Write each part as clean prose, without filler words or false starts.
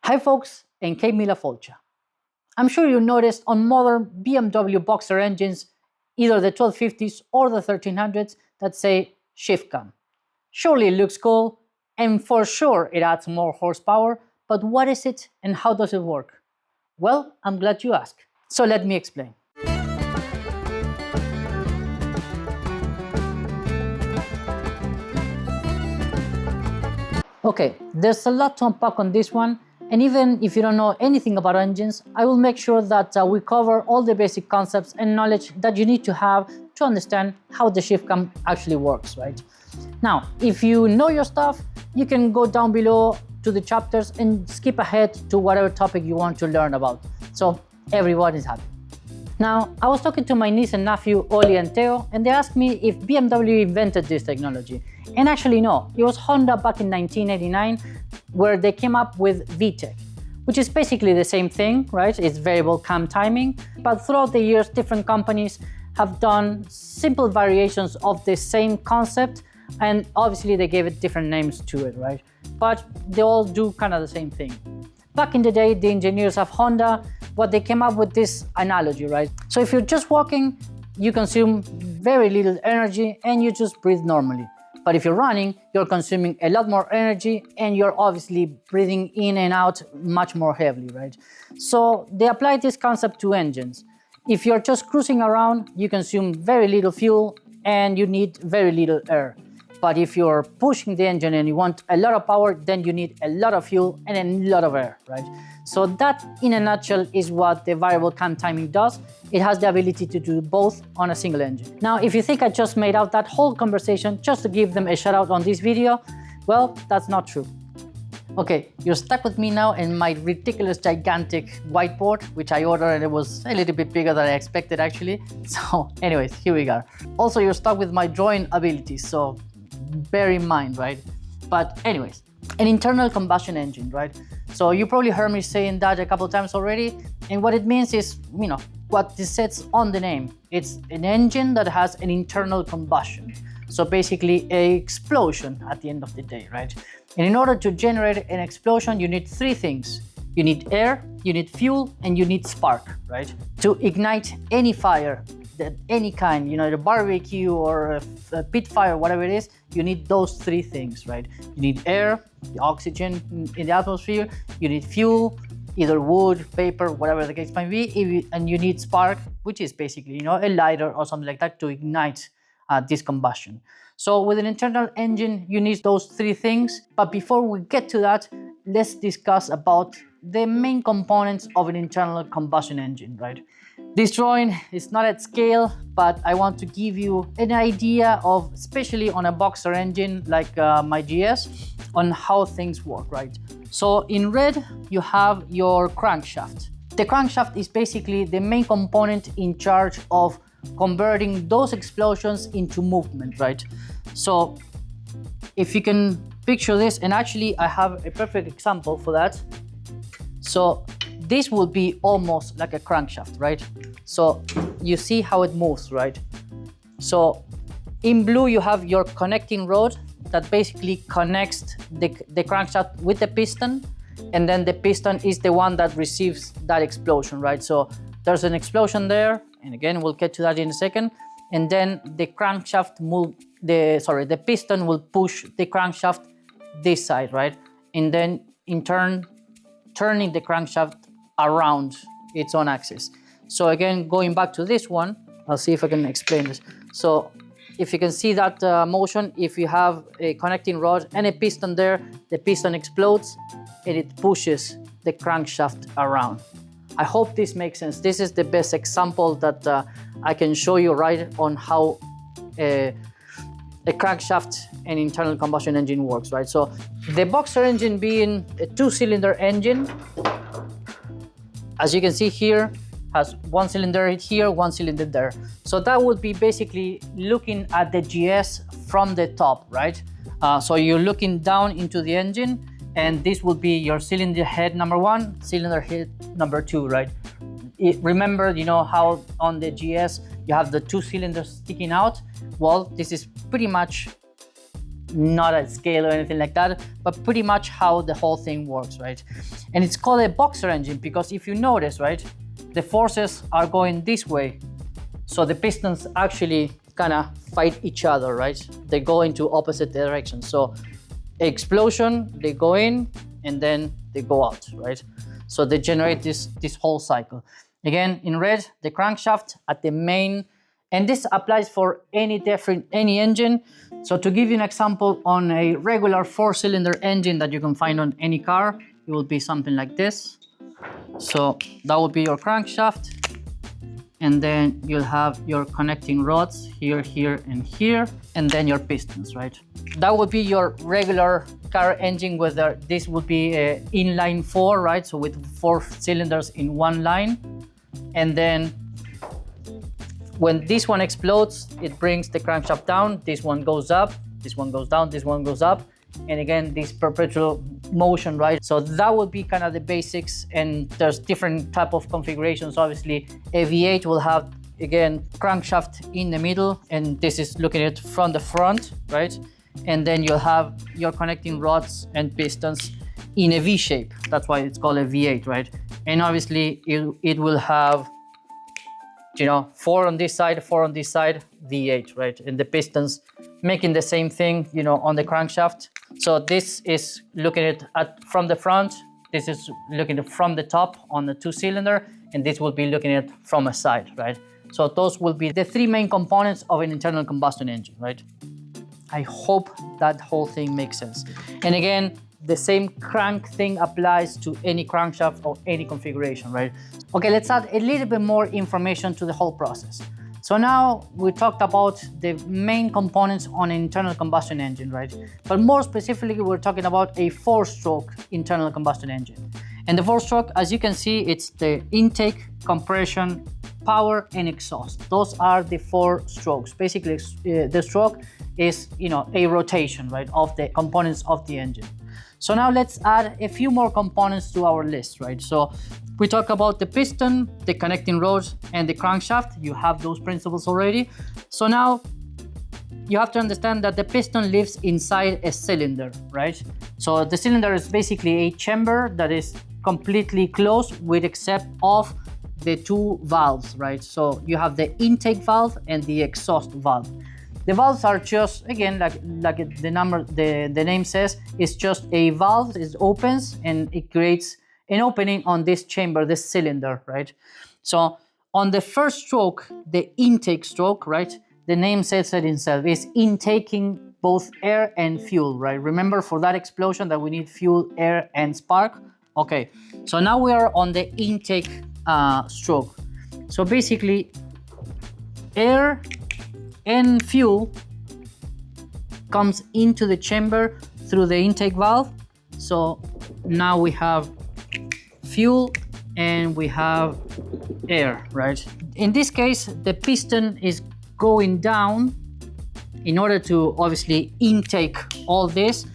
Hi folks, and Céad Míle Fáilte. I'm sure you noticed on modern BMW Boxer engines, either the 1250s or the 1300s, that say shift cam. Surely it looks cool, and for sure it adds more horsepower, but what is it and how does it work? Well, I'm glad you asked. So let me explain. Okay, there's a lot to unpack on this one, and even if you don't know anything about engines, I will make sure that we cover all the basic concepts and knowledge that you need to have to understand how the shift cam actually works, right? Now, if you know your stuff, you can go down below to the chapters and skip ahead to whatever topic you want to learn about, so everyone is happy. Now, I was talking to my niece and nephew, Oli and Theo, and they asked me if BMW invented this technology. And actually no, it was Honda back in 1989 where they came up with VTEC, which is basically the same thing, right? It's variable cam timing, but throughout the years, different companies have done simple variations of the same concept, and obviously they gave it different names to it, right? But they all do kind of the same thing. Back in the day, the engineers of Honda, what they came up with this analogy, right? So if you're just walking, you consume very little energy and you just breathe normally. But if you're running, you're consuming a lot more energy and you're obviously breathing in and out much more heavily, right? So they applied this concept to engines. If you're just cruising around, you consume very little fuel and you need very little air. But if you're pushing the engine and you want a lot of power, then you need a lot of fuel and a lot of air, right? So that, in a nutshell, is what the variable cam timing does. It has the ability to do both on a single engine. Now, if you think I just made out that whole conversation just to give them a shout out on this video, well, that's not true. Okay, you're stuck with me now in my ridiculous gigantic whiteboard, which I ordered and it was a little bit bigger than I expected actually. So anyways, here we go. Also, you're stuck with my drawing abilities, so bear in mind, right? But anyways, an internal combustion engine, right? So you probably heard me saying that a couple of times already. And what it means is, you know, what this says on the name. It's an engine that has an internal combustion. So basically an explosion at the end of the day, right? And in order to generate an explosion, you need three things. You need air, you need fuel, and you need spark, right? To ignite any fire, any kind, you know, the barbecue or a pit fire, whatever it is, you need those three things, right? You need air, the oxygen in the atmosphere, you need fuel, either wood, paper, whatever the case might be, and you need spark, which is basically, you know, a lighter or something like that to ignite this combustion. So with an internal engine, you need those three things. But before we get to that, let's discuss about the main components of an internal combustion engine, right? This drawing is not at scale, but I want to give you an idea of, especially on a boxer engine like my GS, on how things work, right? So in red, you have your crankshaft. The crankshaft is basically the main component in charge of converting those explosions into movement, right? So if you can picture this, and actually I have a perfect example for that. So this will be almost like a crankshaft, right? So you see how it moves, right? So in blue, you have your connecting rod that basically connects the crankshaft with the piston. And then the piston is the one that receives that explosion, right? So there's an explosion there. And again, we'll get to that in a second. And then the crankshaft the piston will push the crankshaft this side, right? And then in turn, turning the crankshaft around its own axis. So again, going back to this one, I'll see if I can explain this. So if you can see that motion, if you have a connecting rod and a piston there, the piston explodes and it pushes the crankshaft around. I hope this makes sense. This is the best example that I can show you right on how a crankshaft and internal combustion engine works, right? So the boxer engine being a two-cylinder engine, as you can see here, has one cylinder here, one cylinder there. So that would be basically looking at the GS from the top, right? So you're looking down into the engine, and this will be your cylinder head number one, cylinder head number two, right? Remember, you know how on the GS you have the two cylinders sticking out? Well, this is pretty much not at scale or anything like that, but pretty much how the whole thing works, right? And it's called a boxer engine because if you notice, right, the forces are going this way. So the pistons actually kind of fight each other, right? They go into opposite directions. So explosion, they go in and then they go out, right? So they generate this whole cycle. Again, in red, the crankshaft at the main, and this applies for any engine. So to give you an example, on a regular 4-cylinder engine that you can find on any car, it will be something like this. So that will be your crankshaft. And then you'll have your connecting rods here, here, and here, and then your pistons, right? That would be your regular car engine, whether this would be a inline 4, right? So with 4 cylinders in one line. And then when this one explodes, it brings the crankshaft down, this one goes up, this one goes down, this one goes up. And again, this perpetual motion, right? So that would be kind of the basics, and there's different type of configurations. Obviously, a V8 will have, again, crankshaft in the middle, and this is looking at it from the front, right? And then you'll have your connecting rods and pistons in a V shape. That's why it's called a V8, right? And obviously, it will have, 4 on this side, 4 on this side, V8, right? And the pistons making the same thing, on the crankshaft. So this is looking at from the front, this is looking at from the top on the 2-cylinder, and this will be looking at from a side, right? So those will be the 3 main components of an internal combustion engine, right? I hope that whole thing makes sense. And again, the same crank thing applies to any crankshaft or any configuration, right? Okay, let's add a little bit more information to the whole process. So now we talked about the main components on an internal combustion engine, right? But more specifically, we're talking about a 4-stroke internal combustion engine. And the 4-stroke, as you can see, it's the intake, compression, power, and exhaust. Those are the 4 strokes. Basically, the stroke is, a rotation, right, of the components of the engine. So now let's add a few more components to our list, right? So we talk about the piston, the connecting rods, and the crankshaft. You have those principles already. So now you have to understand that the piston lives inside a cylinder, right? So the cylinder is basically a chamber that is completely closed with except of the 2 valves, right? So you have the intake valve and the exhaust valve. The valves are just, again, like the name says, it's just a valve. It opens and it creates an opening on this chamber, this cylinder, right? So on the first stroke, the intake stroke, right? The name says it itself, is intaking both air and fuel, right? Remember, for that explosion that we need fuel, air, and spark. Okay, so now we are on the intake stroke. So basically, air and fuel comes into the chamber through the intake valve. So now we have fuel and we have air, right? In this case, the piston is going down in order to obviously intake all this.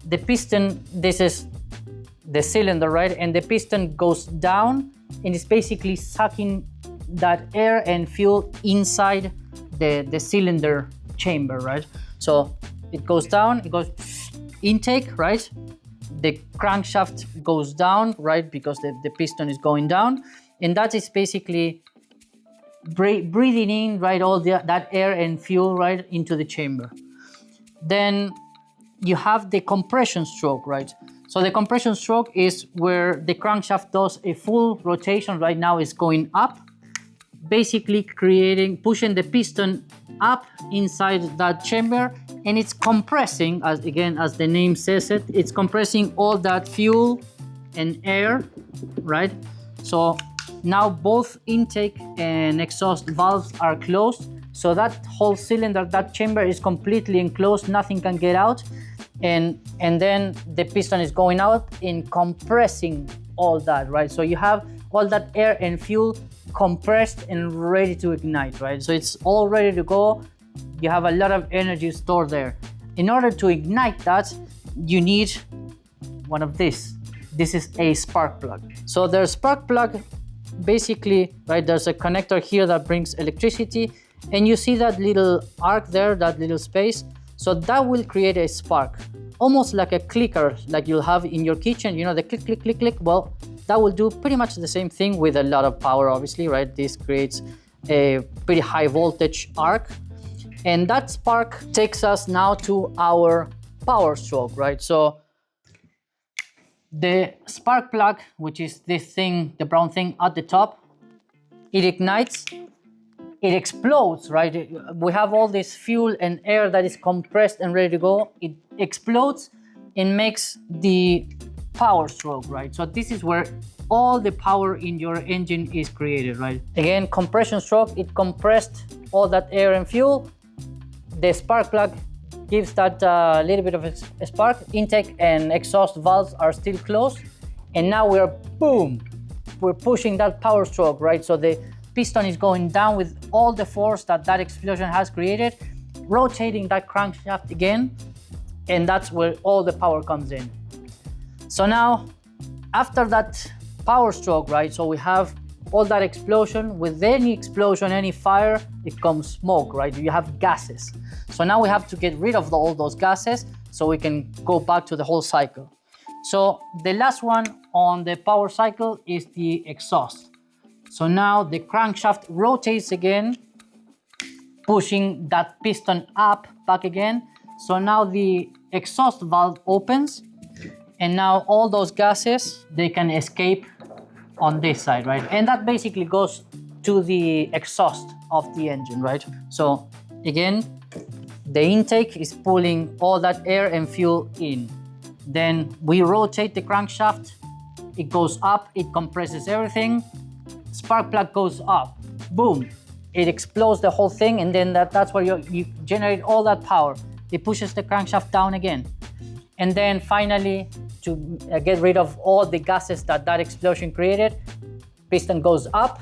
The piston, this is the cylinder, right? And the piston goes down and it's basically sucking that air and fuel inside the cylinder chamber, right? So it goes down, it goes intake, right? The crankshaft goes down, right? Because the piston is going down. And that is basically breathing in, right, all that air and fuel, right, into the chamber. Then you have the compression stroke, right? So the compression stroke is where the crankshaft does a full rotation. Right now it's going up, basically pushing the piston up inside that chamber, and it's compressing, as the name says it, it's compressing all that fuel and air, right? So now both intake and exhaust valves are closed, so that whole cylinder, that chamber is completely enclosed, nothing can get out, and then the piston is going out and compressing all that, right? So you have all that air and fuel compressed and ready to ignite, right? So it's all ready to go. You have a lot of energy stored there. In order to ignite that, you need one of this. This is a spark plug. So the spark plug, basically, right, there's a connector here that brings electricity, and you see that little arc there, that little space. So that will create a spark, almost like a clicker like you'll have in your kitchen, you know, the click, click, click, click. Well, that will do pretty much the same thing with a lot of power, obviously, right? This creates a pretty high voltage arc. And that spark takes us now to our power stroke, right? So the spark plug, which is this thing, the brown thing at the top, it ignites, it explodes, right? We have all this fuel and air that is compressed and ready to go. It explodes and makes the power stroke, right? So this is where all the power in your engine is created, right? Again, compression stroke, it compressed all that air and fuel. The spark plug gives that little bit of a spark. Intake and exhaust valves are still closed. And now we're, boom, we're pushing that power stroke, right? So the piston is going down with all the force that that explosion has created, rotating that crankshaft again, and that's where all the power comes in. So now, after that power stroke, right, so we have all that explosion. With any explosion, any fire, it comes smoke, right? You have gases. So now we have to get rid of all those gases so we can go back to the whole cycle. So the last one on the power cycle is the exhaust. So now the crankshaft rotates again, pushing that piston up, back again. So now the exhaust valve opens, and now all those gases, they can escape on this side, right? And that basically goes to the exhaust of the engine, right? So again, the intake is pulling all that air and fuel in. Then we rotate the crankshaft, it goes up, it compresses everything. Spark plug goes up, boom, it explodes the whole thing, and then that's where you generate all that power. It pushes the crankshaft down again. And then finally, to get rid of all the gases that that explosion created, piston goes up,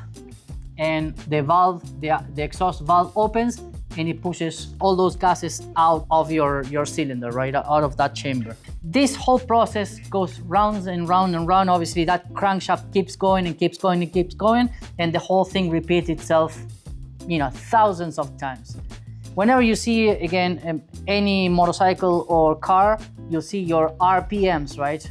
and the valve, the exhaust valve opens, and it pushes all those gases out of your cylinder, right, out of that chamber. This whole process goes round and round and round. Obviously, that crankshaft keeps going and keeps going and keeps going, and the whole thing repeats itself, you know, thousands of times. Whenever you see, again, any motorcycle or car, you'll see your RPMs, right?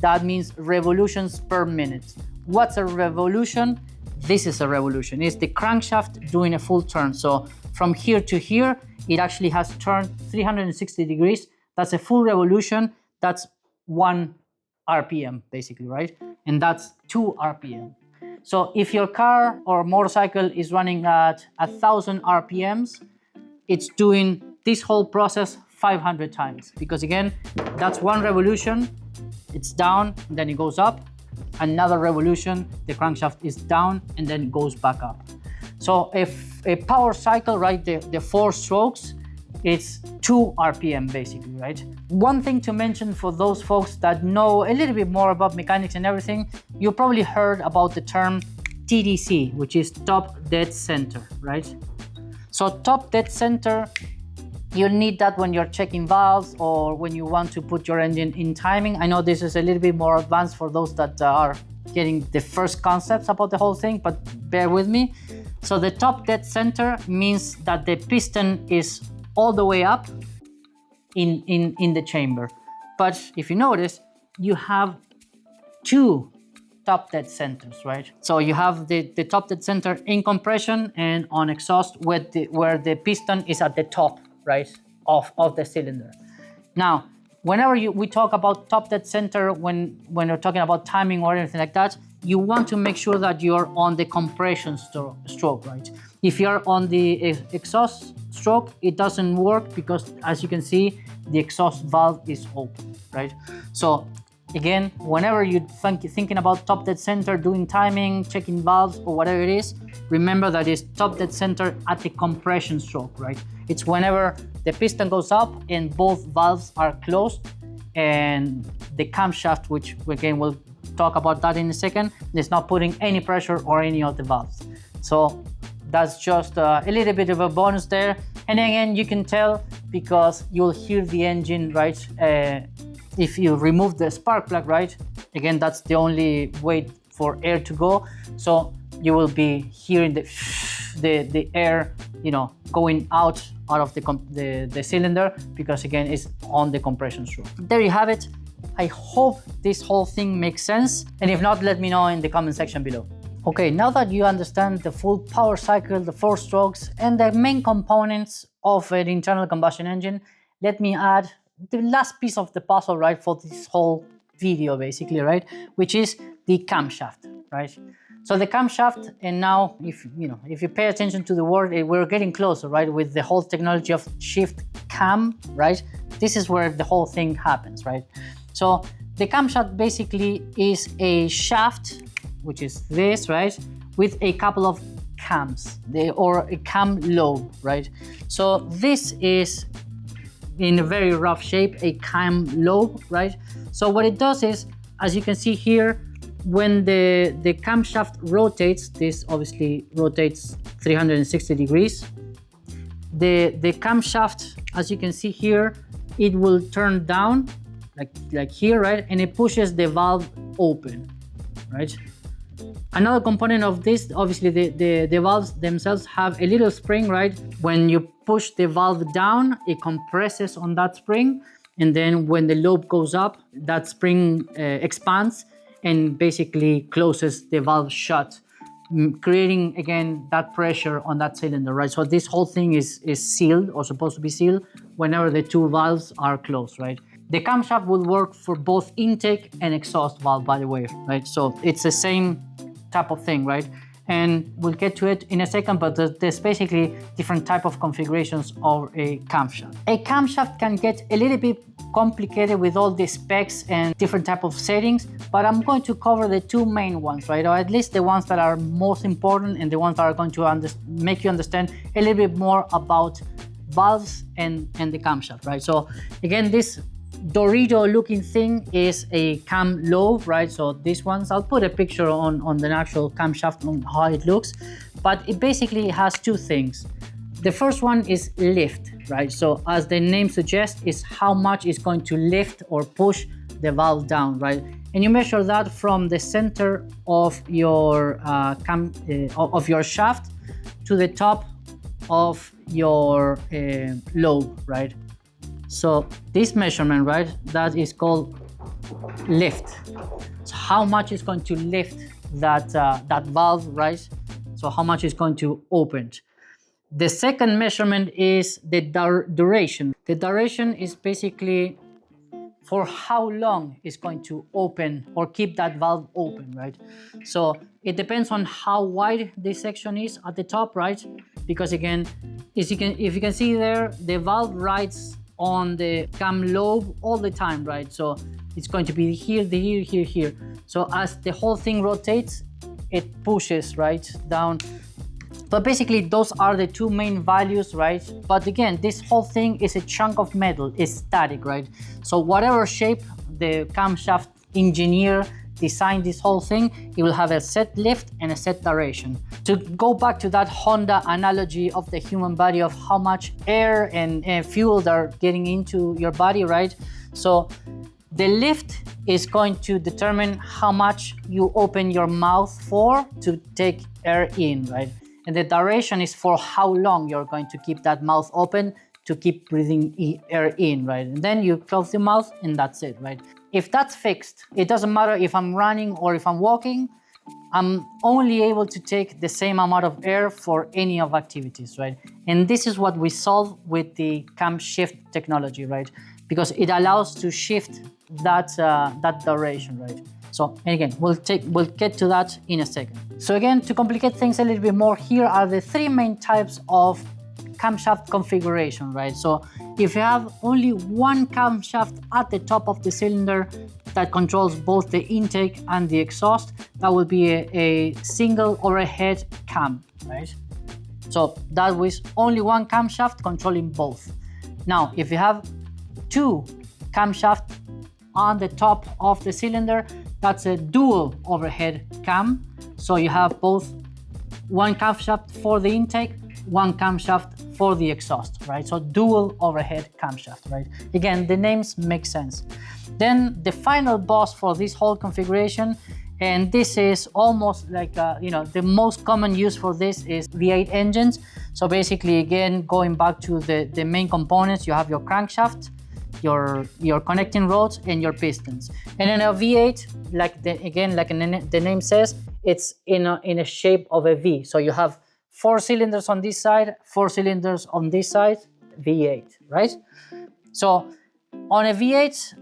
That means revolutions per minute. What's a revolution? This is a revolution. It's the crankshaft doing a full turn. So from here to here, it actually has turned 360 degrees. That's a full revolution. That's 1 RPM, basically, right? And that's 2 RPM. So if your car or motorcycle is running at 1,000 RPMs, it's doing this whole process 500 times. Because again, that's 1 revolution, it's down, then it goes up. Another revolution, the crankshaft is down, and then it goes back up. So if a power cycle, right, the 4 strokes, it's 2 RPM basically, right? One thing to mention for those folks that know a little bit more about mechanics and everything, you probably heard about the term TDC, which is top dead center, right? So top dead center, you'll need that when you're checking valves or when you want to put your engine in timing. I know this is a little bit more advanced for those that are getting the first concepts about the whole thing, but bear with me. So the top dead center means that the piston is all the way up in the chamber. But if you notice, you have 2 top dead centers, right? So you have the top dead center in compression and on exhaust where the piston is at the top, right, of the cylinder. Now, whenever we talk about top dead center, when you're talking about timing or anything like that, you want to make sure that you're on the compression stroke, right? If you're on the exhaust stroke, it doesn't work because, as you can see, the exhaust valve is open, right? So again, whenever you're thinking about top dead center, doing timing, checking valves or whatever it is, remember that it's top dead center at the compression stroke, right? It's whenever the piston goes up and both valves are closed, and the camshaft, which again we'll talk about that in a second, is not putting any pressure or any of the valves. So that's just a little bit of a bonus there. And again, you can tell because you'll hear the engine, right? If you remove the spark plug, right? Again, that's the only way for air to go. So you will be hearing the air, you know, going out of the cylinder, because again, it's on the compression screw. There you have it. I hope this whole thing makes sense, and if not, let me know in the comment section below. Okay, now that you understand the full power cycle, the 4 strokes, and the main components of an internal combustion engine, let me add the last piece of the puzzle, right, for this whole video, basically, right, which is the camshaft, right? So the camshaft, and now if you pay attention to the word, we're getting closer, right, with the whole technology of shift cam, right? This is where the whole thing happens, right? So the camshaft basically is a shaft, which is this, right, with a couple of cams, or a cam lobe, right? So this is, in a very rough shape, a cam lobe, right? So what it does is, as you can see here, when the camshaft rotates, this obviously rotates 360 degrees. The camshaft, as you can see here, it will turn down like here, right? And it pushes the valve open, right? Another component of this, obviously the valves themselves have a little spring, right? When you push the valve down, it compresses on that spring. And then when the lobe goes up, that spring expands and basically closes the valve shut, creating again that pressure on that cylinder, right? So this whole thing is sealed, or supposed to be sealed, whenever the 2 valves are closed, right? The camshaft will work for both intake and exhaust valve, by the way, right? So it's the same type of thing, right? And we'll get to it in a second, but there's basically different type of configurations of a camshaft. A camshaft can get a little bit complicated with all the specs and different type of settings, but I'm going to cover the 2 main ones, right? Or at least the ones that are most important, and the ones that are going to make you understand a little bit more about valves and the camshaft, right? So again, this Dorito looking thing is a cam lobe, right? So these ones, I'll put a picture on the actual camshaft on how it looks, but it basically has 2 things. The first one is lift, right? So as the name suggests, is how much is going to lift or push the valve down, right? And you measure that from the center of your your shaft to the top of your lobe, right? So this measurement, right, that is called lift. So how much is going to lift that valve, right? So how much is going to open. The second measurement is the duration. The duration is basically for how long it's going to open or keep that valve open, right? So it depends on how wide this section is at the top, right? Because again, if you can see there, the valve rides on the cam lobe all the time, right? So it's going to be here, here. So as the whole thing rotates, it pushes right down. But basically those are the 2 main values, right? But again, this whole thing is a chunk of metal, it's static, right? So whatever shape the camshaft engineer designed this whole thing, it will have a set lift and a set duration. To go back to that Honda analogy of the human body, of how much air and fuel they're getting into your body, right? So the lift is going to determine how much you open your mouth for to take air in, right? And the duration is for how long you're going to keep that mouth open to keep breathing air in, right? And then you close the mouth and that's it, right? If that's fixed, it doesn't matter if I'm running or if I'm walking, I'm only able to take the same amount of air for any of activities, right? And this is what we solve with the Camshaft technology, right? Because it allows to shift that duration, right? So, and again, we'll get to that in a second. So again, to complicate things a little bit more, here are the 3 main types of camshaft configuration, right? So if you have only one camshaft at the top of the cylinder that controls both the intake and the exhaust, that will be a single overhead cam, right? So that was only one camshaft controlling both. Now, if you have 2 camshafts on the top of the cylinder, that's a dual overhead cam. So you have both one camshaft for the intake, one camshaft for the exhaust, right? So dual overhead camshaft, right? Again, the names make sense. Then the final boss for this whole configuration And this is almost like, the most common use for this is V8 engines. So basically, again, going back to the main components, you have your crankshaft, your connecting rods, and your pistons. And in a V8, like the name says, it's in a shape of a V. So you have 4 cylinders on this side, 4 cylinders on this side, V8, right? So on a V8,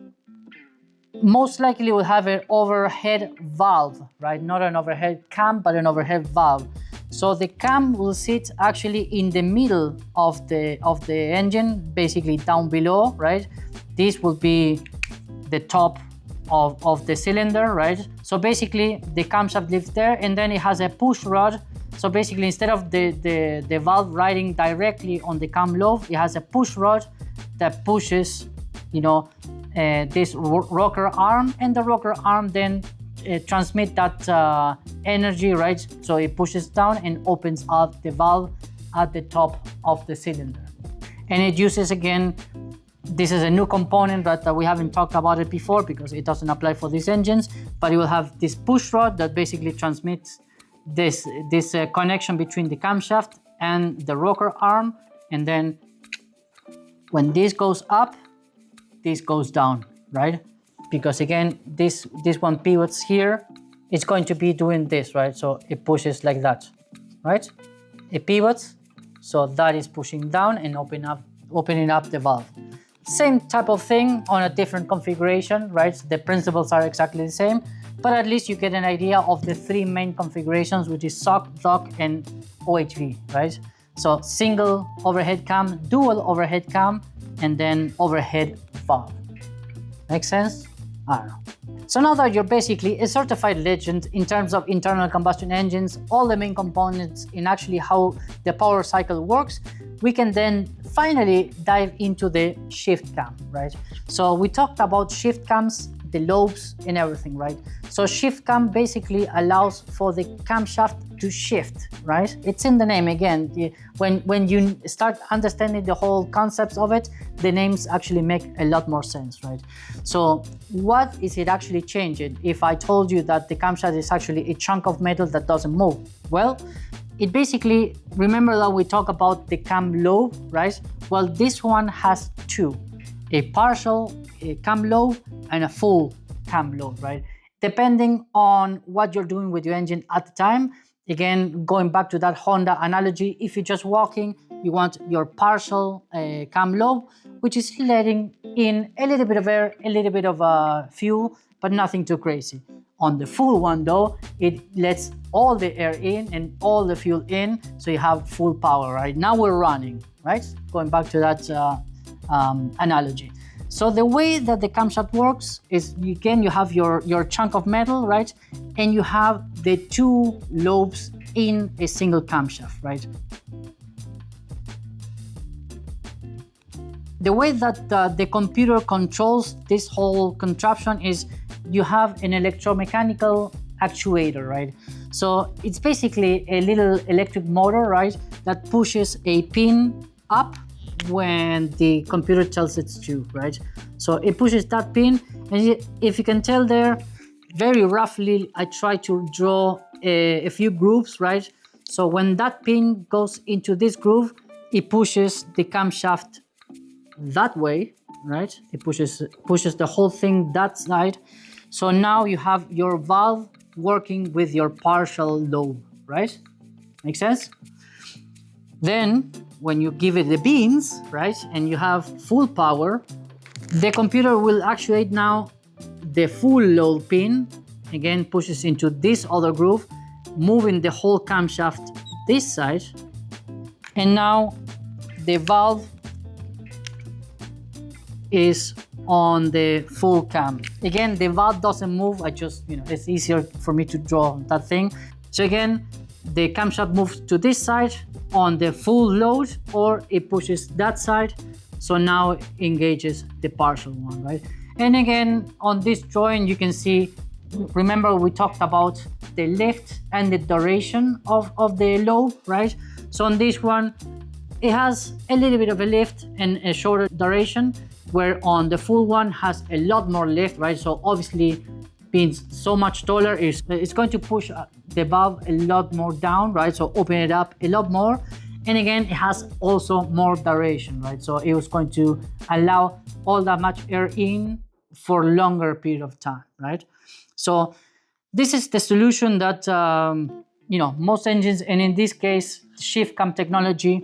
most likely we'll have an overhead valve, right? Not an overhead cam, but an overhead valve. So the cam will sit actually in the middle of the engine, basically down below, right? This will be the top of the cylinder, right? So basically the camshaft lives there, and then it has a push rod. So basically, instead of the valve riding directly on the cam lobe, it has a push rod that pushes, this rocker arm, and the rocker arm then transmit that energy, right? So it pushes down and opens up the valve at the top of the cylinder. And it uses, again, this is a new component that we haven't talked about it before because it doesn't apply for these engines, but it will have this push rod that basically transmits this connection between the camshaft and the rocker arm. And then when this goes up, this goes down, right? Because again, this one pivots here, it's going to be doing this, right? So it pushes like that, right? It pivots, so that is pushing down and opening up the valve. Same type of thing on a different configuration, right? The principles are exactly the same, but at least you get an idea of the 3 main configurations, which is SOHC, DOHC, and OHV, right? So single overhead cam, dual overhead cam, and then overhead valve. Make sense? I don't know. So now that you're basically a certified legend in terms of internal combustion engines, all the main components in actually how the power cycle works, we can then finally dive into the shift cam, right? So we talked about shift cams, the lobes and everything, right? So shift cam basically allows for the camshaft to shift, right? It's in the name again. When you start understanding the whole concepts of it, the names actually make a lot more sense, right? So what is it actually changing? If I told you that the camshaft is actually a chunk of metal that doesn't move, well, it basically, remember that we talk about the cam lobe, right? Well, this one has 2, a partial cam lobe and a full cam lobe, right? Depending on what you're doing with your engine at the time. Again, going back to that Honda analogy, if you're just walking, you want your partial cam lobe, which is letting in a little bit of air, a little bit of fuel, but nothing too crazy. On the full one though, it lets all the air in and all the fuel in, so you have full power, right? Now we're running, right? Going back to that analogy. So the way that the camshaft works is, again, you have your chunk of metal, right? And you have the 2 lobes in a single camshaft, right? The way that the computer controls this whole contraption is you have an electromechanical actuator, right? So it's basically a little electric motor, right? That pushes a pin up when the computer tells it to, right? So it pushes that pin, and if you can tell there, very roughly, I try to draw a few grooves, right? So when that pin goes into this groove, it pushes the camshaft that way, right? It pushes the whole thing that side. So now you have your valve working with your partial lobe, right? Make sense? Then when you give it the beans, right, and you have full power, the computer will actuate now the full load pin, again pushes into this other groove, moving the whole camshaft this side, and now the valve is on the full cam. Again, the valve doesn't move, I just, it's easier for me to draw that thing. So again, the camshaft moves to this side on the full load, or it pushes that side, so now it engages the partial one, right? And again, on this drawing, you can see, remember we talked about the lift and the duration of the lobe, right? So on this one, it has a little bit of a lift and a shorter duration, where on the full one has a lot more lift, right? So obviously, being so much taller, it's going to push the valve a lot more down, right? So open it up a lot more. And again, it has also more duration, right? So it was going to allow all that much air in for a longer period of time, right? So this is the solution that, most engines, and in this case, the shift cam technology,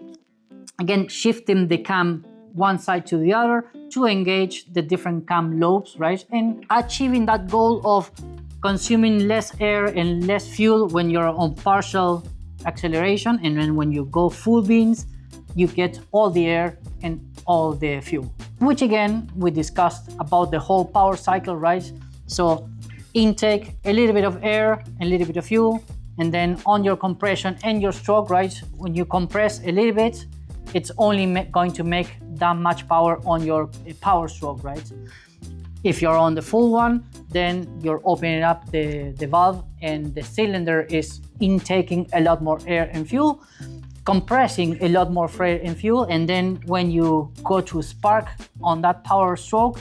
again, shifting the cam one side to the other to engage the different cam lobes, right? And achieving that goal of consuming less air and less fuel when you're on partial acceleration, and then when you go full beans, you get all the air and all the fuel. Which again, we discussed about the whole power cycle, right? So intake, a little bit of air, a little bit of fuel, and then on your compression and your stroke, right? When you compress a little bit, it's only going to make that much power on your power stroke, right? If you're on the full one, then you're opening up the valve and the cylinder is intaking a lot more air and fuel, compressing a lot more air and fuel, and then when you go to spark on that power stroke,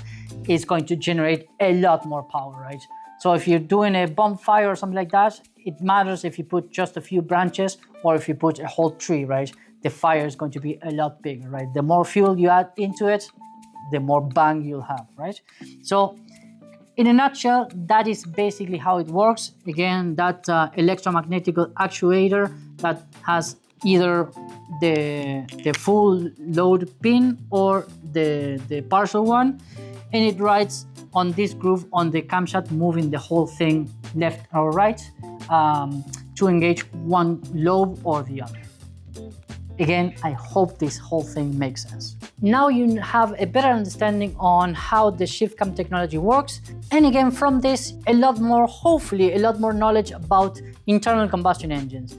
it's going to generate a lot more power, right? So if you're doing a bonfire or something like that, it matters if you put just a few branches or if you put a whole tree, right? The fire is going to be a lot bigger, right? The more fuel you add into it, the more bang you'll have, right? So in a nutshell, that is basically how it works. Again, that electromagnetic actuator that has either the full load pin or the partial one, and it rides on this groove on the camshaft, moving the whole thing left or right to engage one lobe or the other. Again, I hope this whole thing makes sense. Now you have a better understanding on how the shift cam technology works. And again, from this, hopefully a lot more knowledge about internal combustion engines.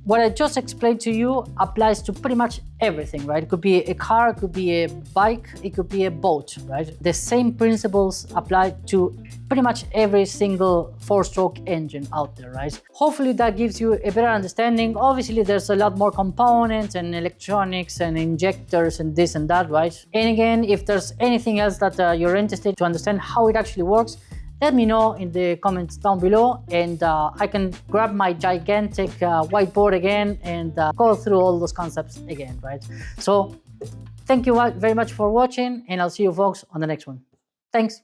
What I just explained to you applies to pretty much everything, right? It could be a car, it could be a bike, it could be a boat, right? The same principles apply to pretty much every single four-stroke engine out there, right? Hopefully that gives you a better understanding. Obviously, there's a lot more components and electronics and injectors and this and that, right? And again, if there's anything else that you're interested to understand how it actually works, let me know in the comments down below, and I can grab my gigantic whiteboard again and go through all those concepts again, right? So thank you very much for watching, and I'll see you folks on the next one. Thanks.